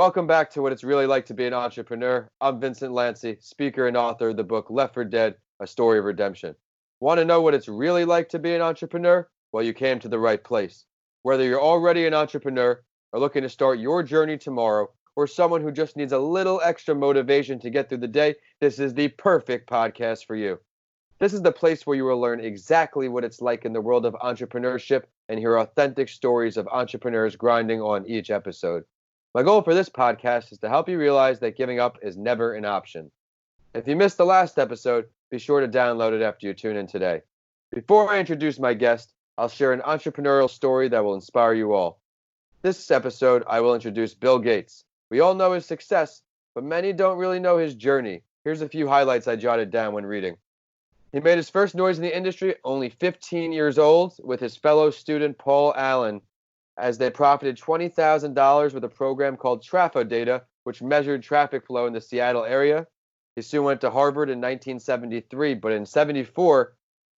Welcome back to What It's Really Like to Be an Entrepreneur. I'm Vincent Lanci, speaker and author of the book Left for Dead, A Story of Redemption. Want to know what it's really like to be an entrepreneur? Well, you came to the right place. Whether you're already an entrepreneur or looking to start your journey tomorrow, or someone who just needs a little extra motivation to get through the day, this is the perfect podcast for you. This is the place where you will learn exactly what it's like in the world of entrepreneurship and hear authentic stories of entrepreneurs grinding on each episode. My goal for this podcast is to help you realize that giving up is never an option. If you missed the last episode, be sure to download it after you tune in today. Before I introduce my guest, I'll share an entrepreneurial story that will inspire you all. This episode, I will introduce Bill Gates. We all know his success, but many don't really know his journey. Here's a few highlights I jotted down when reading. He made his first noise in the industry only 15 years old with his fellow student Paul Allen, as they profited $20,000 with a program called TrafoData, which measured traffic flow in the Seattle area. He soon went to Harvard in 1973, but in 74,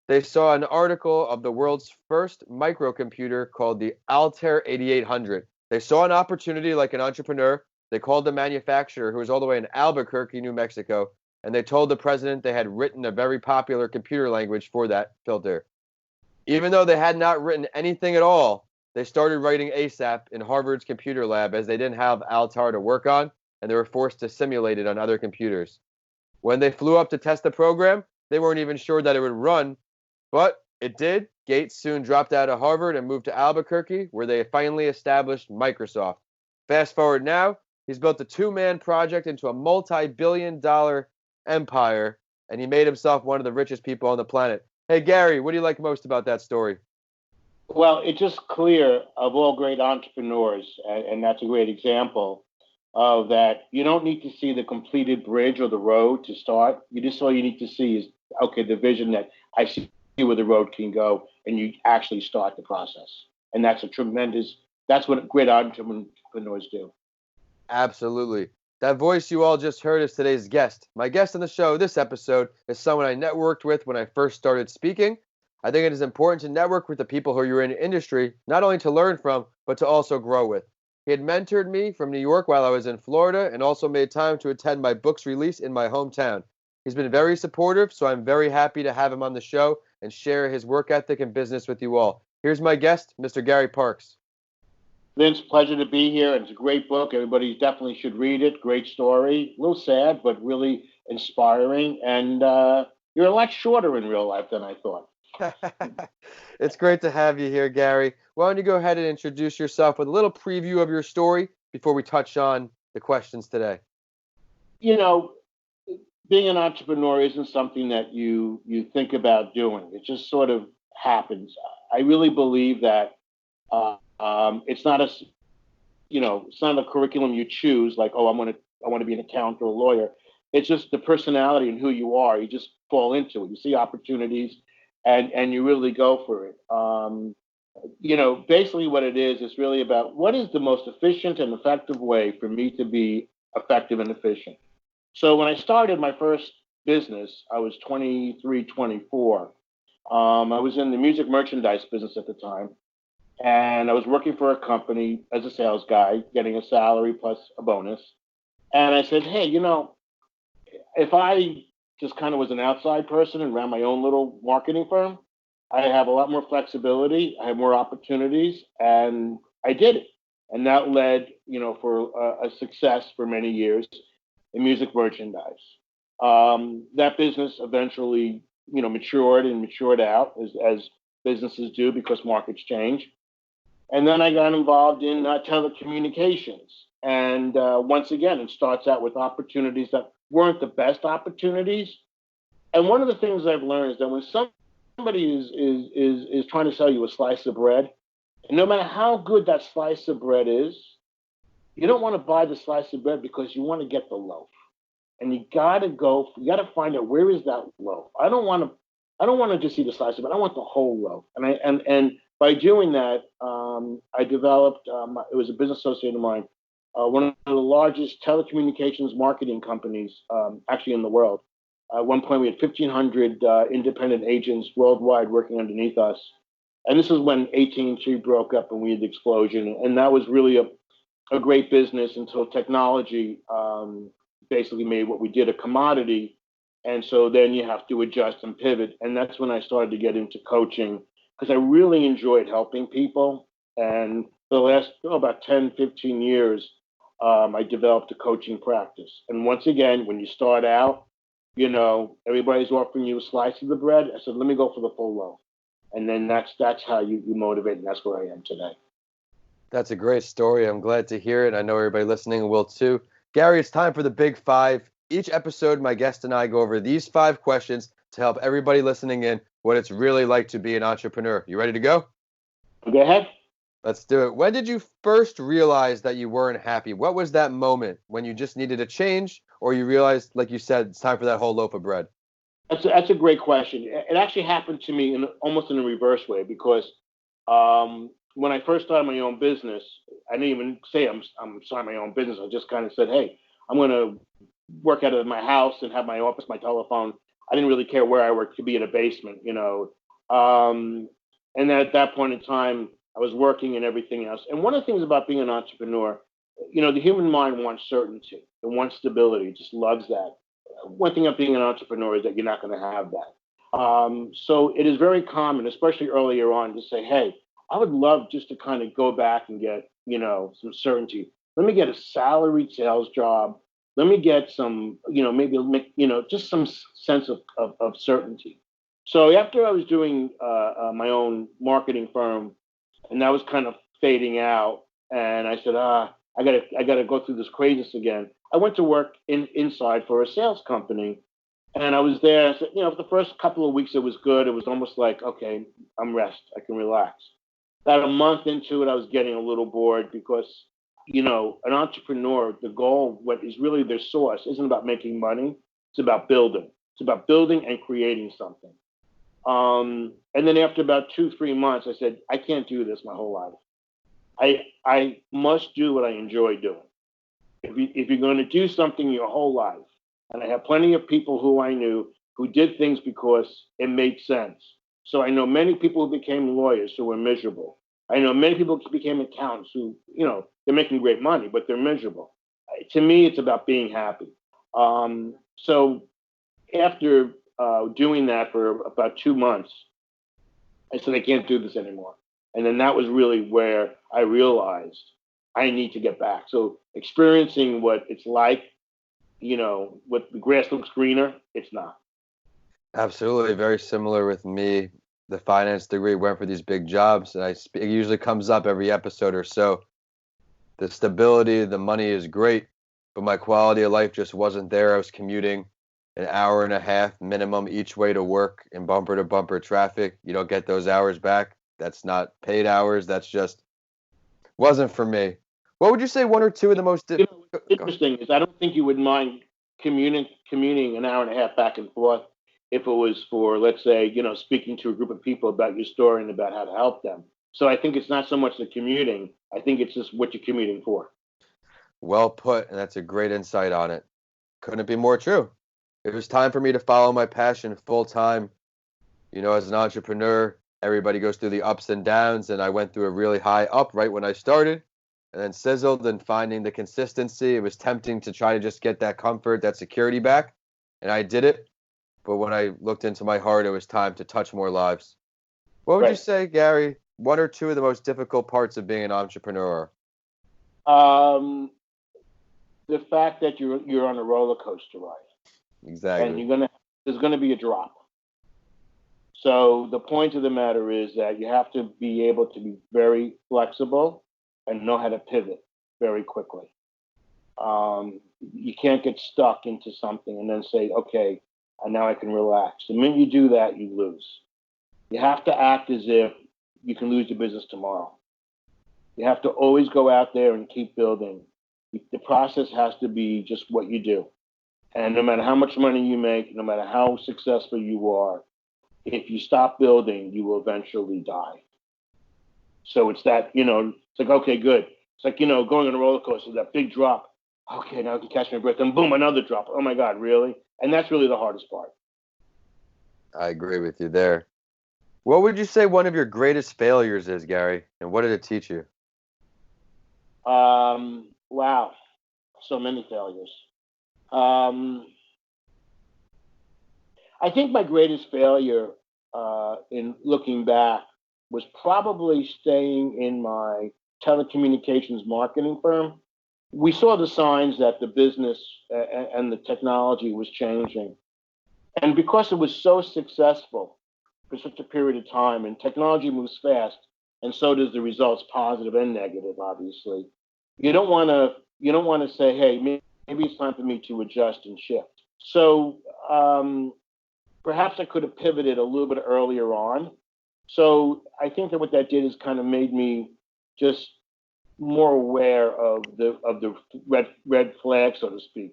they saw an article of the world's first microcomputer called the Altair 8800. They saw an opportunity like an entrepreneur. They called the manufacturer, who was all the way in Albuquerque, New Mexico, and they told the president they had written a very popular computer language for that filter. Even though they had not written anything at all, they started writing ASAP in Harvard's computer lab as they didn't have Altair to work on, and they were forced to simulate it on other computers. When they flew up to test the program, they weren't even sure that it would run, but it did. Gates soon dropped out of Harvard and moved to Albuquerque, where they finally established Microsoft. Fast forward now, he's built a two-man project into a multi-billion-dollar empire, and he made himself one of the richest people on the planet. Hey, Gary, what do you like most about that story? Well, it's just clear of all great entrepreneurs, and that's a great example of that. You don't need to see the completed bridge or the road to start. All you need to see is, okay, the vision that I see where the road can go, and you actually start the process. And that's what great entrepreneurs do. Absolutely. That voice you all just heard is today's guest. My guest on the show this episode is someone I networked with when I first started speaking. I think it is important to network with the people who you're in the industry, not only to learn from, but to also grow with. He had mentored me from New York while I was in Florida and also made time to attend my book's release in my hometown. He's been very supportive, so I'm very happy to have him on the show and share his work ethic and business with you all. Here's my guest, Mr. Gary Parks. Vince, pleasure to be here. It's a great book. Everybody definitely should read it. Great story. A little sad, but really inspiring. And you're a lot shorter in real life than I thought. It's great to have you here, Gary. Why don't you go ahead and introduce yourself with a little preview of your story before we touch on the questions today? You know, being an entrepreneur isn't something that you think about doing. It just sort of happens. I really believe that it's not a curriculum you choose, like, oh, I want to be an accountant or a lawyer. It's just the personality and who you are. You just fall into it. You see opportunities, and you really go for it. Basically what it is, it's really about what is the most efficient and effective way for me to be effective and efficient. So when I started my first business, I was 23, 24. I was in the music merchandise business at the time, and I was working for a company as a sales guy, getting a salary plus a bonus. And I said, hey, if I just kind of was an outside person and ran my own little marketing firm, I have a lot more flexibility, I have more opportunities, and I did it. And that led, for a success for many years in music merchandise. That business eventually, matured out as businesses do because markets change. And then I got involved in telecommunications. And once again, it starts out with opportunities that weren't the best opportunities. And one of the things I've learned is that when somebody is trying to sell you a slice of bread, and no matter how good that slice of bread is, you don't want to buy the slice of bread because you want to get the loaf. And you got to find out, where is that loaf? I don't want to just see the slice of bread. I want the whole loaf. And by doing that, I developed, it was a business associate of mine, one of the largest telecommunications marketing companies actually in the world. At one point, we had 1,500 independent agents worldwide working underneath us. And this is when AT&T broke up and we had the explosion. And that was really a great business until technology basically made what we did a commodity. And so then you have to adjust and pivot. And that's when I started to get into coaching because I really enjoyed helping people. And for the last about 10, 15 years, I developed a coaching practice. And once again, when you start out, everybody's offering you a slice of the bread. I said, let me go for the full loaf. And then that's how you motivate, and that's where I am today. That's a great story. I'm glad to hear it. I know everybody listening will too. Gary, it's time for the Big Five. Each episode, my guest and I go over these 5 questions to help everybody listening in what it's really like to be an entrepreneur. You ready to go? Go ahead. Let's do it. When did you first realize that you weren't happy? What was that moment when you just needed a change, or you realized, like you said, it's time for that whole loaf of bread? That's a great question. It actually happened to me almost in a reverse way because when I first started my own business, I didn't even say I'm starting my own business. I just kind of said, hey, I'm going to work out of my house and have my office, my telephone. I didn't really care where I worked. It could be in a basement, and at that point in time, I was working and everything else. And one of the things about being an entrepreneur, the human mind wants certainty. It wants stability. It just loves that. One thing of being an entrepreneur is that you're not going to have that. So it is very common, especially earlier on, to say, hey, I would love just to kind of go back and get, some certainty. Let me get a salaried sales job. Let me get some, maybe, just some sense of certainty. So after I was doing my own marketing firm, and that was kind of fading out, and I said, I gotta go through this craziness again. I went to work inside for a sales company, and I was there. So, for the first couple of weeks, it was good. It was almost like, okay, I'm rest. I can relax. About a month into it, I was getting a little bored because, an entrepreneur, the goal, what is really their source, isn't about making money. It's about building. It's about building and creating something. And then after about 2, 3 months, I said, I can't do this my whole life. I must do what I enjoy doing. If you're going to do something your whole life, and I have plenty of people who I knew who did things because it made sense. So I know many people who became lawyers who were miserable. I know many people who became accountants who, they're making great money, but they're miserable. To me, it's about being happy. So after doing that for about 2 months, I said, I can't do this anymore. And then that was really where I realized I need to get back. So experiencing what it's like, what the grass looks greener, it's not. Absolutely. Very similar with me. The finance degree went for these big jobs, and it usually comes up every episode or so. The stability, the money is great, but my quality of life just wasn't there. I was commuting an hour and a half minimum each way to work in bumper to bumper traffic. You don't get those hours back. That's not paid hours. That's just wasn't for me. What would you say one or two of the most What's interesting is I don't think you would mind commuting an hour and a half back and forth if it was for, let's say, speaking to a group of people about your story and about how to help them. So I think it's not so much the commuting. I think it's just what you're commuting for. Well put, and that's a great insight on it. Couldn't be more true. It was time for me to follow my passion full time. As an entrepreneur, everybody goes through the ups and downs, and I went through a really high up right when I started, and then sizzled and finding the consistency. It was tempting to try to just get that comfort, that security back, and I did it. But when I looked into my heart, it was time to touch more lives. What would you say, Gary, one or two of the most difficult parts of being an entrepreneur? The fact that you're on a roller coaster ride. Exactly. And there's gonna be a drop. So the point of the matter is that you have to be able to be very flexible and know how to pivot very quickly. You can't get stuck into something and then say, okay, and now I can relax. The minute you do that, you lose. You have to act as if you can lose your business tomorrow. You have to always go out there and keep building. The process has to be just what you do. And no matter how much money you make, no matter how successful you are, if you stop building, you will eventually die. So it's that, it's like, okay, good. It's like, going on a roller coaster, that big drop. Okay, now I can catch my breath. And boom, another drop. Oh my God, really? And that's really the hardest part. I agree with you there. What would you say one of your greatest failures is, Gary? And what did it teach you? Wow, so many failures. Um, I think my greatest failure in looking back was probably staying in my telecommunications marketing firm. We saw the signs that the business and the technology was changing. And because it was so successful for such a period of time, and technology moves fast, and so does the results, positive and negative, obviously. You don't want to say, hey, maybe it's time for me to adjust and shift. So perhaps I could have pivoted a little bit earlier on. So I think that what that did is kind of made me just more aware of the red flag, so to speak,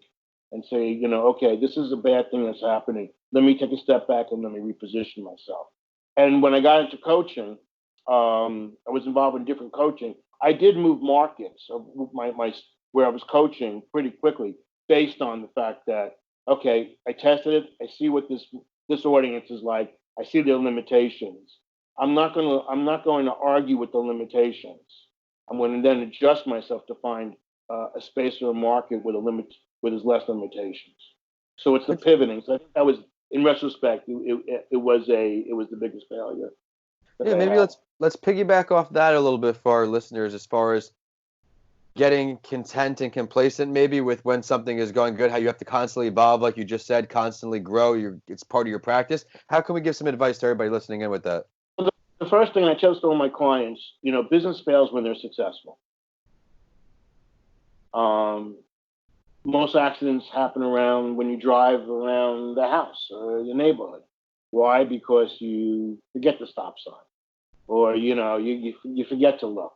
and say, okay, this is a bad thing that's happening. Let me take a step back and let me reposition myself. And when I got into coaching, I was involved in different coaching. I did move markets of my where I was coaching pretty quickly, based on the fact that, okay, I tested it. I see what this audience is like. I see their limitations. I'm not going to argue with the limitations. I'm going to then adjust myself to find a space or a market with as less limitations. So it's the pivoting. So I think that was, in retrospect, it was the biggest failure that Yeah, I maybe had. let's piggyback off that a little bit for our listeners as far as getting content and complacent maybe with when something is going good, how you have to constantly evolve, like you just said, constantly grow. It's part of your practice. How can we give some advice to everybody listening in with that? The first thing I tell all my clients, business fails when they're successful. Um, Most accidents happen around when you drive around the house or the neighborhood. Why? Because you forget the stop sign, or you forget to look.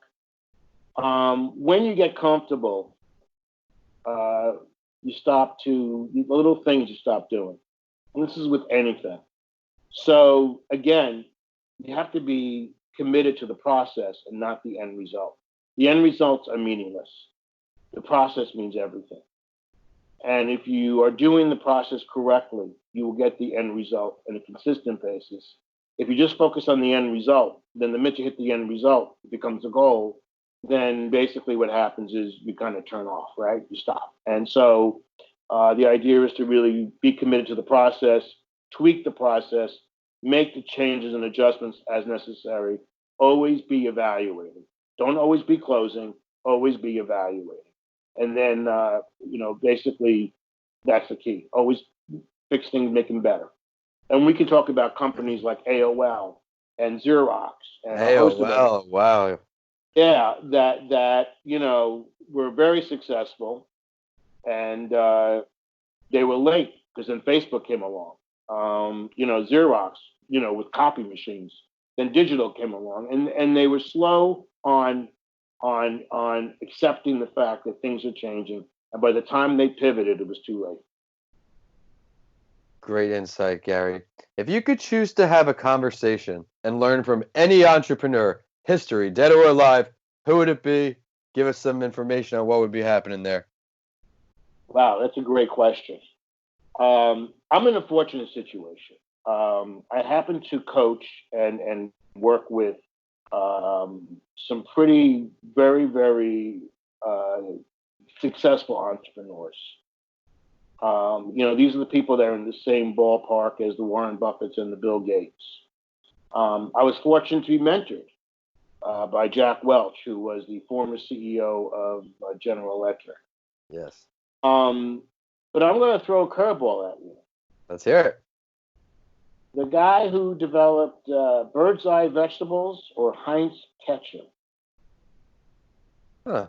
When you get comfortable, uh, you stop to the little things you stop doing, and this is with anything. So again, you have to be committed to the process and not the end result. The end results are meaningless. The process means everything. And if you are doing the process correctly, you will get the end result on a consistent basis. If you just focus on the end result, then the minute you hit the end result, it becomes a goal. Then basically what happens is you kind of turn off, right? You stop. And so the idea is to really be committed to the process, tweak the process, make the changes and adjustments as necessary. Always be evaluating. Don't always be closing. Always be evaluating. And then, basically, that's the key. Always fix things, make them better. And we can talk about companies like AOL and Xerox and a Hey, oh host of other. wow, wow. Yeah, that were very successful, and they were late because then Facebook came along. Xerox, with copy machines. Then digital came along, and they were slow on accepting the fact that things are changing. And by the time they pivoted, it was too late. Great insight, Gary. If you could choose to have a conversation and learn from any entrepreneur, history, dead or alive, who would it be? Give us some information on what would be happening there. Wow, that's a great question. I'm in a fortunate situation. I happen to coach and work with some pretty, very, very successful entrepreneurs. These are the people that are in the same ballpark as the Warren Buffetts and the Bill Gates. I was fortunate to be mentored by Jack Welch, who was the former CEO of General Electric. Yes. Um, but I'm going to throw a curveball at you. Let's hear it. The guy who developed bird's eye vegetables or Heinz ketchup. Huh.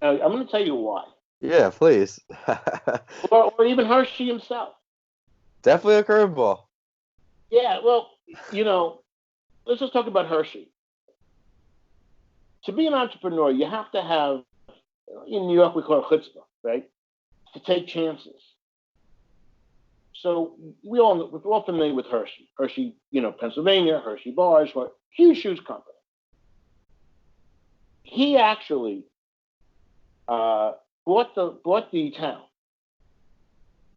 Now, I'm going to tell you why. Yeah, please. Or even Hershey himself. Definitely a curveball. Yeah, well, let's just talk about Hershey. To be an entrepreneur, you have to have, in New York, we call it chutzpah, right? To take chances. So we're all familiar with Hershey. Hershey, Pennsylvania, Hershey bars, huge shoes company. He actually bought the town,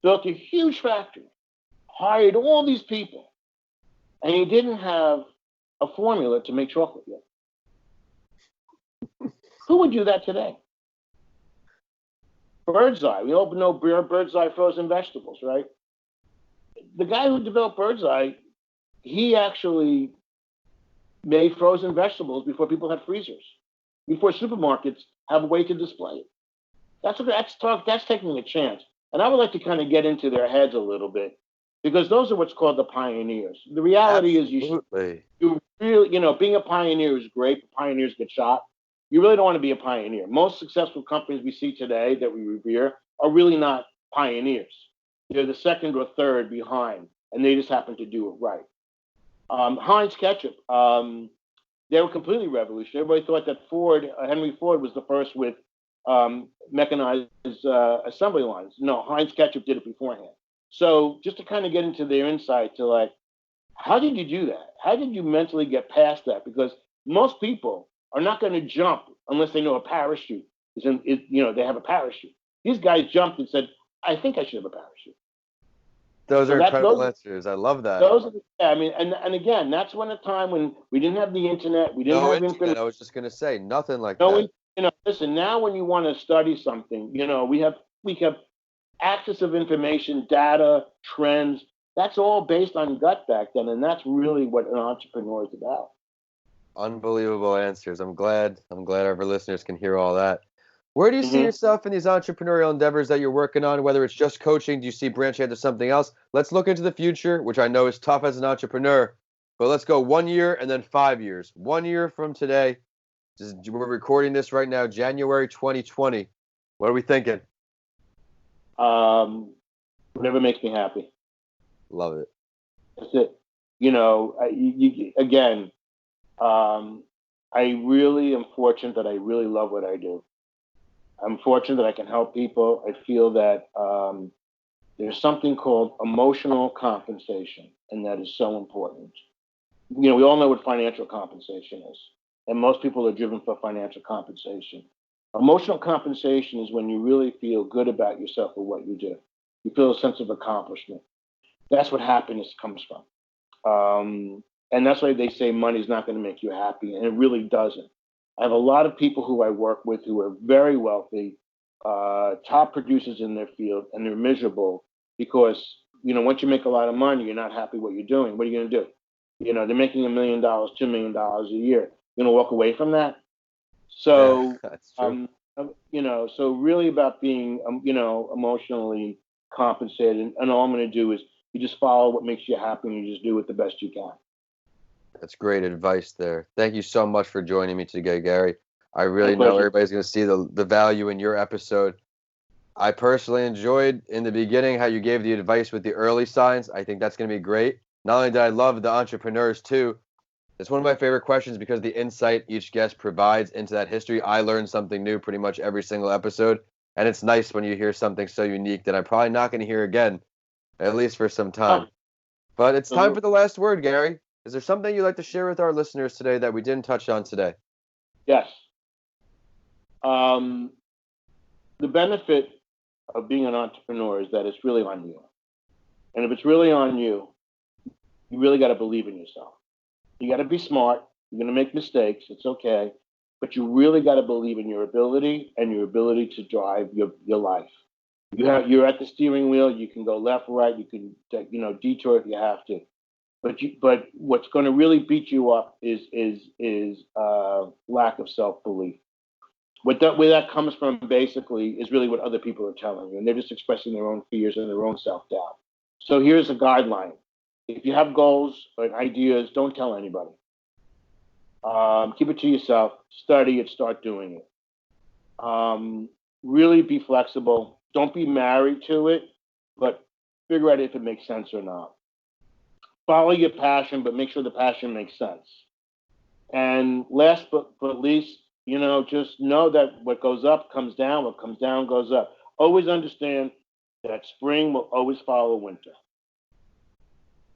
built a huge factory, hired all these people, and he didn't have a formula to make chocolate yet. Who would do that today? Bird's Eye. We all know Bird's Eye frozen vegetables, right? The guy who developed Bird's Eye, he actually made frozen vegetables before people had freezers, before supermarkets have a way to display it. That's taking a chance. And I would like to kind of get into their heads a little bit because those are what's called the pioneers. The reality is you really, being a pioneer is great, but pioneers get shot. You really don't want to be a pioneer. Most successful companies we see today that we revere are really not pioneers. They're the second or third behind, and they just happen to do it right. Heinz Ketchup, they were completely revolutionary. Everybody thought that Henry Ford was the first with mechanized assembly lines. No, Heinz Ketchup did it beforehand. So just to kind of get into their insight to like, how did you do that? How did you mentally get past that? Because most people are not going to jump unless they know a parachute they have a parachute. These guys jumped and said, I think I should have a parachute. Those are incredible answers. I love that. And again, that's when a time when we didn't have the internet, we didn't have information. I was just going to say nothing like that. Listen, now when you want to study something, we have access of information, data, trends. That's all based on gut back then, and that's really what an entrepreneur is about. Unbelievable answers. I'm glad our listeners can hear all that. Where do you see yourself in these entrepreneurial endeavors that you're working on, whether it's just coaching? Do you see branching out to something else? Let's look into the future, which I know is tough as an entrepreneur, but let's go 1 year and then 5 years. 1 year from today, we're recording this right now, January 2020. What are we thinking? Whatever makes me happy. Love it. That's it. I really am fortunate that I really love what I do. I'm fortunate that I can help people. I feel that there's something called emotional compensation, and that is so important. We all know what financial compensation is, and most people are driven for financial compensation. Emotional compensation is when you really feel good about yourself or what you do. You feel a sense of accomplishment. That's what happiness comes from. And that's why they say money's not going to make you happy, and it really doesn't. I have a lot of people who I work with who are very wealthy, top producers in their field, and they're miserable because, once you make a lot of money, you're not happy what you're doing. What are you going to do? They're making $1 million, $2 million a year. You're going to walk away from that? So, yeah, that's true. So really about being, emotionally compensated. And all I'm going to do is you just follow what makes you happy and you just do it the best you can. That's great advice there. Thank you so much for joining me today, Gary. I really know everybody's going to see the value in your episode. I personally enjoyed in the beginning how you gave the advice with the early signs. I think that's going to be great. Not only did I love the entrepreneurs too, it's one of my favorite questions because the insight each guest provides into that history. I learn something new pretty much every single episode. And it's nice when you hear something so unique that I'm probably not going to hear again, at least for some time. But it's time for the last word, Gary. Is there something you'd like to share with our listeners today that we didn't touch on today? Yes. The benefit of being an entrepreneur is that it's really on you. And if it's really on you, you really got to believe in yourself. You got to be smart. You're going to make mistakes. It's okay. But you really got to believe in your ability and your ability to drive your life. You're at the steering wheel. You can go left, right. You can, detour if you have to. But what's going to really beat you up is lack of self-belief. Where that comes from basically is really what other people are telling you, and they're just expressing their own fears and their own self-doubt. So here's a guideline: if you have goals or ideas, don't tell anybody. Keep it to yourself. Study it. Start doing it. Really be flexible. Don't be married to it, but figure out if it makes sense or not. Follow your passion, but make sure the passion makes sense. And last but least, just know that what goes up comes down, what comes down goes up. Always understand that spring will always follow winter.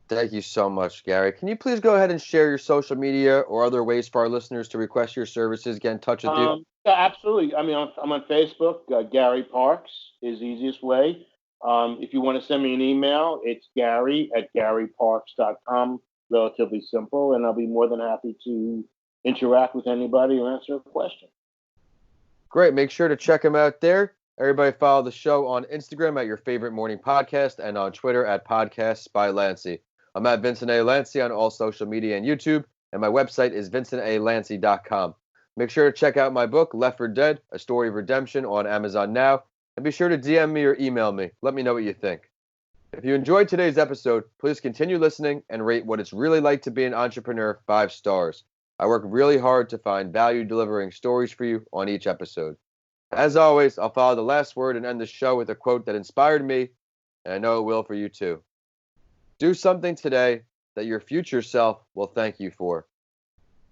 Thank you so much, Gary. Can you please go ahead and share your social media or other ways for our listeners to request your services, get in touch with you? Yeah, absolutely. I'm on Facebook. Gary Parks is the easiest way. If you want to send me an email, it's gary@garyparks.com. Relatively simple, and I'll be more than happy to interact with anybody or answer a question. Great. Make sure to check him out there. Everybody follow the show on Instagram at Your Favorite Morning Podcast and on Twitter at Podcasts by Lanci. I'm at Vincent A. Lanci on all social media and YouTube, and my website is vincentalanci.com. Make sure to check out my book, Left for Dead, A Story of Redemption, on Amazon now, and be sure to DM me or email me. Let me know what you think. If you enjoyed today's episode, please continue listening and rate What It's Really Like to Be an Entrepreneur 5 stars. I work really hard to find value-delivering stories for you on each episode. As always, I'll follow the last word and end the show with a quote that inspired me, and I know it will for you too. Do something today that your future self will thank you for.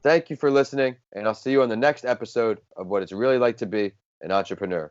Thank you for listening, and I'll see you on the next episode of What It's Really Like to Be an Entrepreneur.